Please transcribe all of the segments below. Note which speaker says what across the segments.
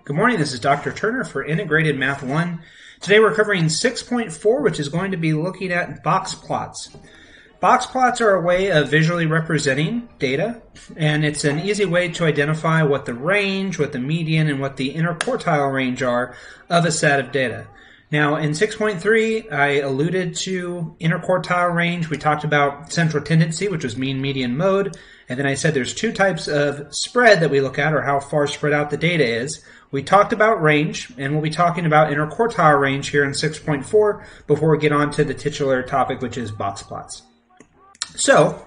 Speaker 1: Good morning, this is Dr. Turner for Integrated Math 1. Today we're covering 6.4, which is going to be looking at box plots. Box plots are a way of visually representing data, and it's an easy way to identify what the range, what the median, and what the interquartile range are of a set of data. Now, in 6.3, I alluded to interquartile range. We talked about central tendency, which was mean, median, mode. And then I said there's two types of spread that we look at, or how far spread out the data is. We talked about range, and we'll be talking about interquartile range here in 6.4 before we get on to the titular topic, which is box plots. So,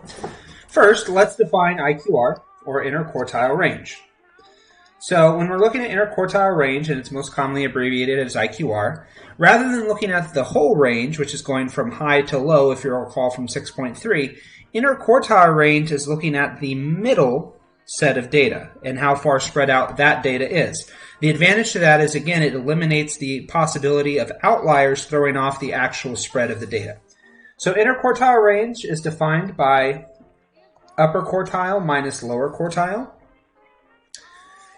Speaker 1: first, let's define IQR, or interquartile range. So when we're looking at interquartile range, and it's most commonly abbreviated as IQR, rather than looking at the whole range, which is going from high to low, if you recall from 6.3, interquartile range is looking at the middle set of data and how far spread out that data is. The advantage to that is, again, it eliminates the possibility of outliers throwing off the actual spread of the data. So interquartile range is defined by upper quartile minus lower quartile.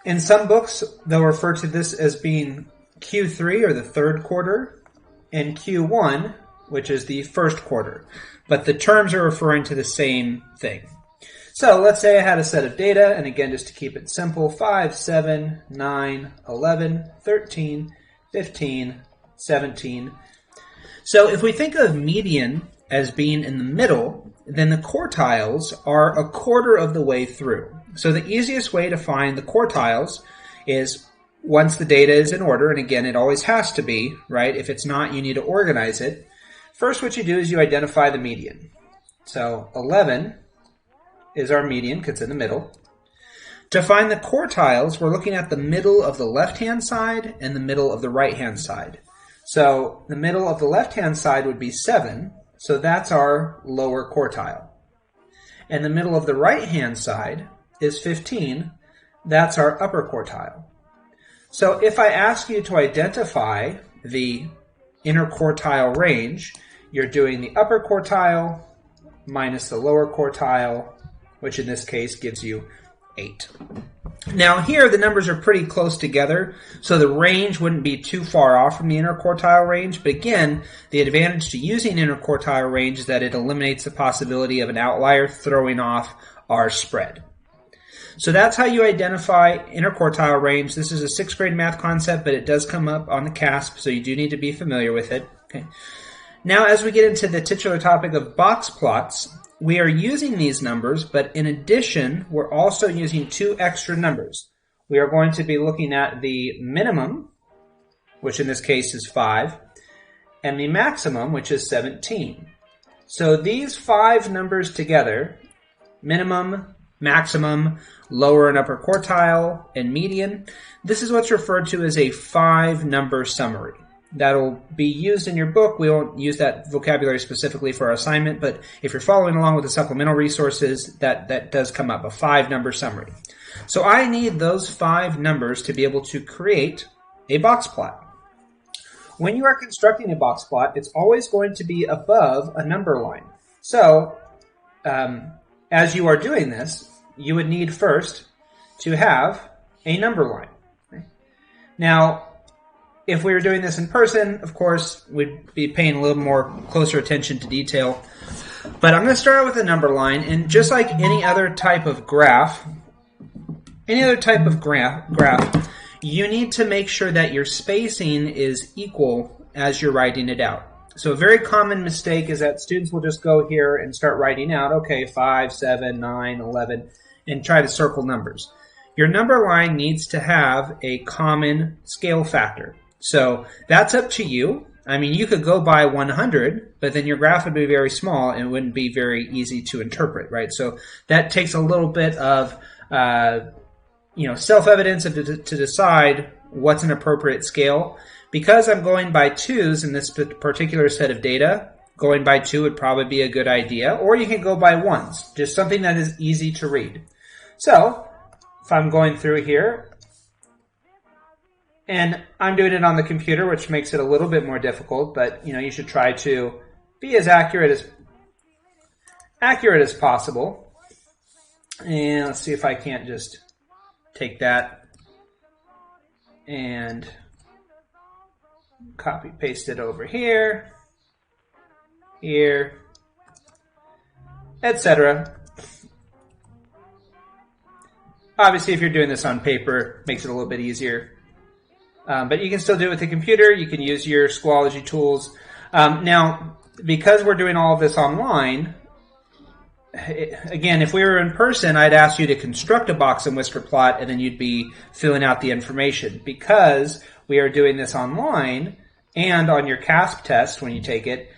Speaker 1: In some books, they'll refer to this as being Q3, or the third quarter, and Q1, which is the first quarter. But the terms are referring to the same thing. So let's say I had a set of data, and again, just to keep it simple, 5, 7, 9, 11, 13, 15, 17. So if we think of median as being in the middle, then the quartiles are a quarter of the way through. So the easiest way to find the quartiles is once the data is in order, and again, it always has to be, right? If it's not, you need to organize it. First, what you do is you identify the median. So 11 is our median because it's in the middle. To find the quartiles, we're looking at the middle of the left-hand side and the middle of the right-hand side. So the middle of the left-hand side would be 7, so that's our lower quartile. And the middle of the right-hand side is 15, that's our upper quartile. So if I ask you to identify the interquartile range, you're doing the upper quartile minus the lower quartile, which in this case gives you 8. Now here the numbers are pretty close together, so the range wouldn't be too far off from the interquartile range, but again, the advantage to using interquartile range is that it eliminates the possibility of an outlier throwing off our spread. So that's how you identify interquartile range. This is a 6th grade math concept, but it does come up on the CASP, so you do need to be familiar with it. Okay. Now, as we get into the titular topic of box plots, we are using these numbers, but in addition, we're also using two extra numbers. We are going to be looking at the minimum, which in this case is 5, and the maximum, which is 17. So these 5 numbers together, minimum, maximum, lower and upper quartile, and median, this is what's referred to as a 5-number summary. That'll be used in your book. We won't use that vocabulary specifically for our assignment, but if you're following along with the supplemental resources, that does come up, a 5-number summary. So I need those 5 numbers to be able to create a box plot. When you are constructing a box plot, it's always going to be above a number line. So as you are doing this, you would need first to have a number line. Okay? Now, if we were doing this in person, of course, we'd be paying a little more closer attention to detail. But I'm going to start out with a number line, and just like any other type of graph, you need to make sure that your spacing is equal as you're writing it out. So a very common mistake is that students will just go here and start writing out, okay, 5, 7, 9, 11, and try to circle numbers. Your number line needs to have a common scale factor. So that's up to you. I mean, you could go by 100, but then your graph would be very small and it wouldn't be very easy to interpret, right? So that takes a little bit of self-evidence to decide what's an appropriate scale. Because I'm going by 2s in this particular set of data, going by 2 would probably be a good idea. Or you can go by 1s, just something that is easy to read. So if I'm going through here, and I'm doing it on the computer, which makes it a little bit more difficult, but you should try to be as accurate as possible. And let's see if I can't just take that and copy paste it over here, here, etc. Obviously, if you're doing this on paper, it makes it a little bit easier. But you can still do it with the computer. You can use your Schoology tools. Now, because we're doing all of this online, again, if we were in person, I'd ask you to construct a box and whisker plot, and then you'd be filling out the information. Because we are doing this online, and on your CASP test, when you take it,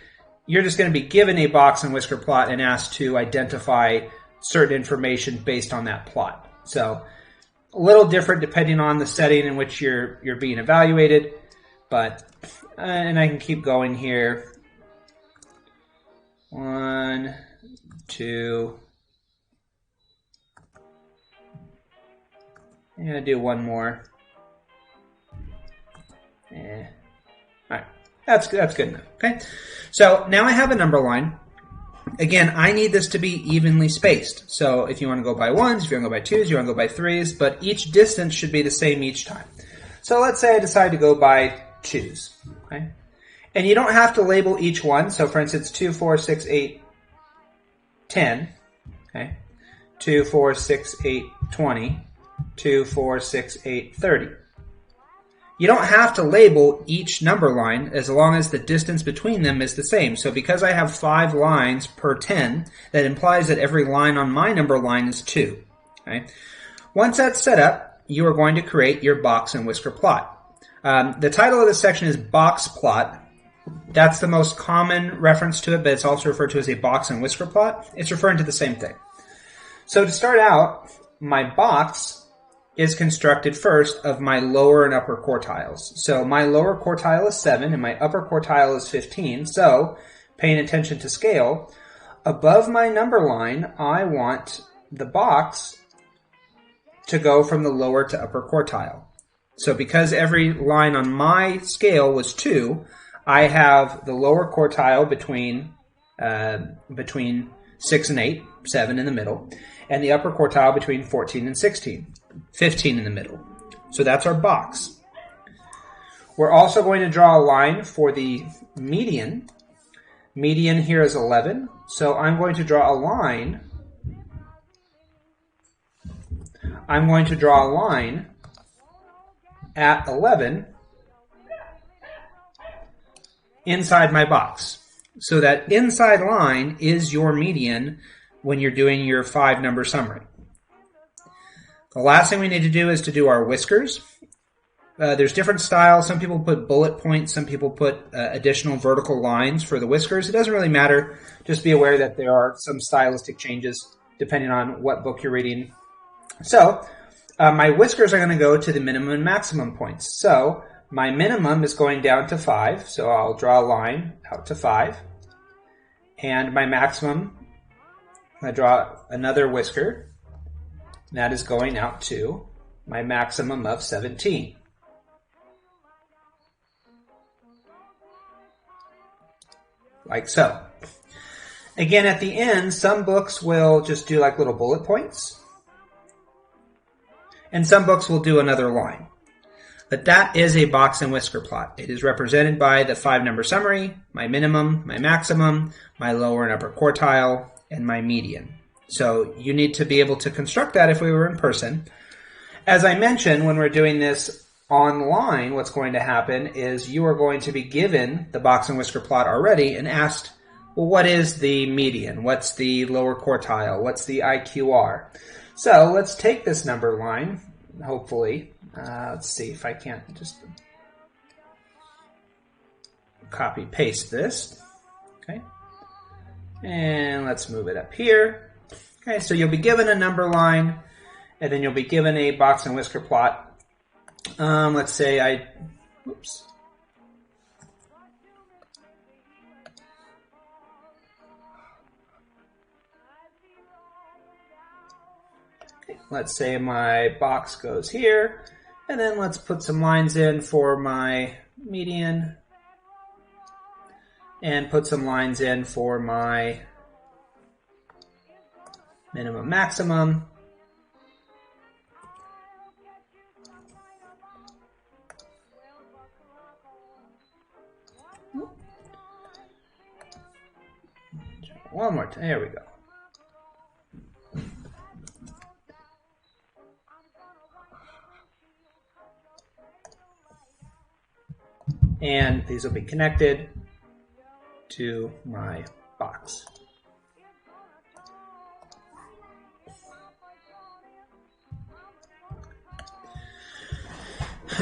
Speaker 1: you're just going to be given a box and whisker plot and asked to identify certain information based on that plot. So a little different depending on the setting in which you're being evaluated, but and I can keep going here. 1, 2. I'm gonna do one more. All right, that's good enough. Okay, so now I have a number line. Again, I need this to be evenly spaced. So if you want to go by ones, if you want to go by twos, you want to go by threes, but each distance should be the same each time. So let's say I decide to go by twos. Okay? And you don't have to label each one. So for instance, 2, 4, 6, 8, 10. Okay? 2, 4, 6, 8, 20. 2, 4, 6, 8, 30. You don't have to label each number line as long as the distance between them is the same. So because I have 5 lines per 10, that implies that every line on my number line is 2. Okay? Once that's set up, you are going to create your box and whisker plot. The title of this section is box plot. That's the most common reference to it, but it's also referred to as a box and whisker plot. It's referring to the same thing. So to start out, my box is constructed first of my lower and upper quartiles. So my lower quartile is 7 and my upper quartile is 15. So paying attention to scale, above my number line, I want the box to go from the lower to upper quartile. So because every line on my scale was 2, I have the lower quartile between 6 and 8, 7 in the middle, and the upper quartile between 14 and 16. 15 in the middle. So that's our box. We're also going to draw a line for the median. Median here is 11. So I'm going to draw a line. I'm going to draw a line at 11 inside my box. So that inside line is your median when you're doing your 5-number summary. The last thing we need to do is to do our whiskers. There's different styles. Some people put bullet points. Some people put additional vertical lines for the whiskers. It doesn't really matter. Just be aware that there are some stylistic changes depending on what book you're reading. So my whiskers are going to go to the minimum and maximum points. So my minimum is going down to 5. So I'll draw a line out to 5. And my maximum, I draw another whisker. That is going out to my maximum of 17. Like so. Again, at the end, some books will just do like little bullet points. And some books will do another line. But that is a box and whisker plot. It is represented by the 5-number summary, my minimum, my maximum, my lower and upper quartile, and my median. So you need to be able to construct that if we were in person. As I mentioned, when we're doing this online, what's going to happen is you are going to be given the box and whisker plot already and asked, well, what is the median? What's the lower quartile? What's the IQR? So let's take this number line, hopefully. Let's see if I can't just copy paste this. Okay. And let's move it up here. Okay, so you'll be given a number line, and then you'll be given a box and whisker plot. Let's say oops. Okay, let's say my box goes here, and then let's put some lines in for my median, and put some lines in for my minimum, maximum. one more time. There we go. And these will be connected to my box.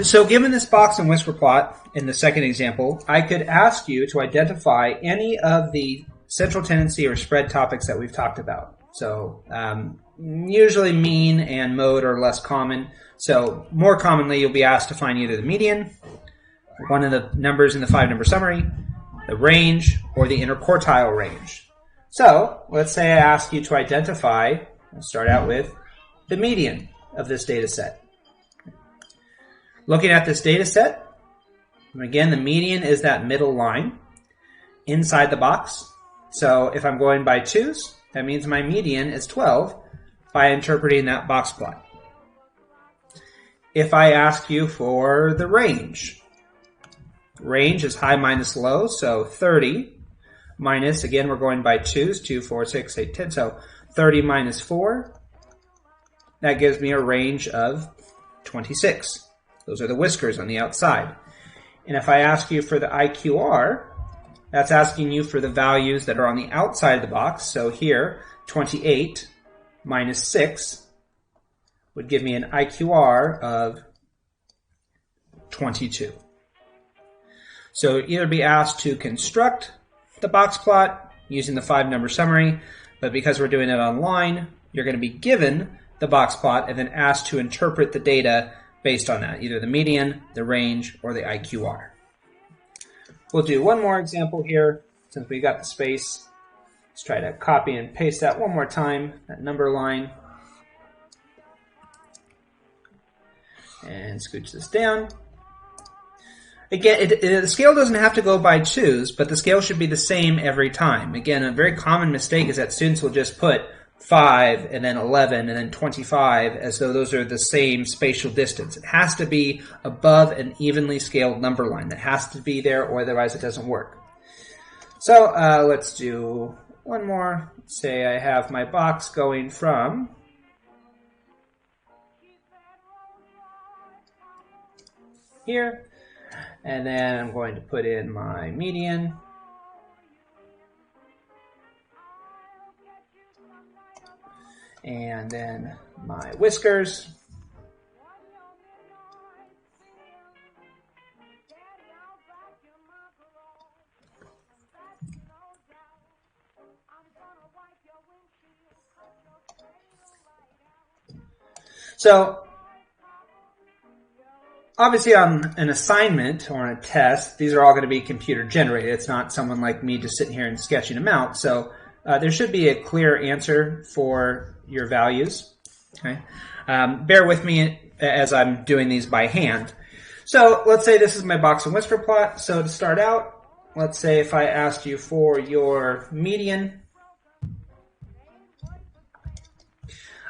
Speaker 1: So given this box and whisker plot in the second example, I could ask you to identify any of the central tendency or spread topics that we've talked about. So usually mean and mode are less common. So more commonly, you'll be asked to find either the median, one of the numbers in the 5-number summary, the range, or the interquartile range. So let's say I ask you to identify, I'll start out with the median of this data set. Looking at this data set, again, the median is that middle line inside the box. So if I'm going by 2s, that means my median is 12 by interpreting that box plot. If I ask you for the range, range is high minus low, so 30 minus, again, we're going by 2s, 2, 4, 6, 8, 10, so 30 minus 4, that gives me a range of 26. Those are the whiskers on the outside. And if I ask you for the IQR, that's asking you for the values that are on the outside of the box. So here, 28 minus 6 would give me an IQR of 22. So either be asked to construct the box plot using the 5-number summary, but because we're doing it online, you're going to be given the box plot and then asked to interpret the data based on that, either the median, the range, or the IQR. We'll do one more example here since we got the space. Let's try to copy and paste that one more time, that number line. And scooch this down. Again, the scale doesn't have to go by 2s, but the scale should be the same every time. Again, a very common mistake is that students will just put 5 and then 11 and then 25 as though those are the same spatial distance. It has to be above an evenly scaled number line. That has to be there, or otherwise it doesn't work. So let's do one more. Let's say I have my box going from here, and then I'm going to put in my median. And then my whiskers. So obviously on an assignment or on a test, these are all going to be computer generated. It's not someone like me just sitting here and sketching them out. So there should be a clear answer for your values. Okay? Bear with me as I'm doing these by hand. So let's say this is my box and whisker plot. So to start out, let's say if I asked you for your median,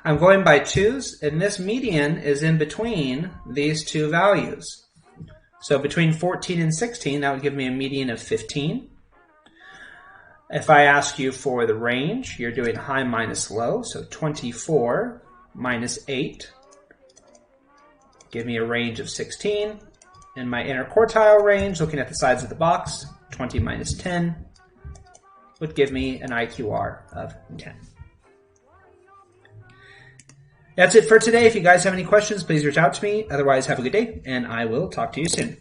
Speaker 1: I'm going by 2s, and this median is in between these two values. So between 14 and 16, that would give me a median of 15. If I ask you for the range, you're doing high minus low, so 24 minus 8, give me a range of 16. And my interquartile range, looking at the sides of the box, 20 minus 10, would give me an IQR of 10. That's it for today. If you guys have any questions, please reach out to me. Otherwise, have a good day, and I will talk to you soon.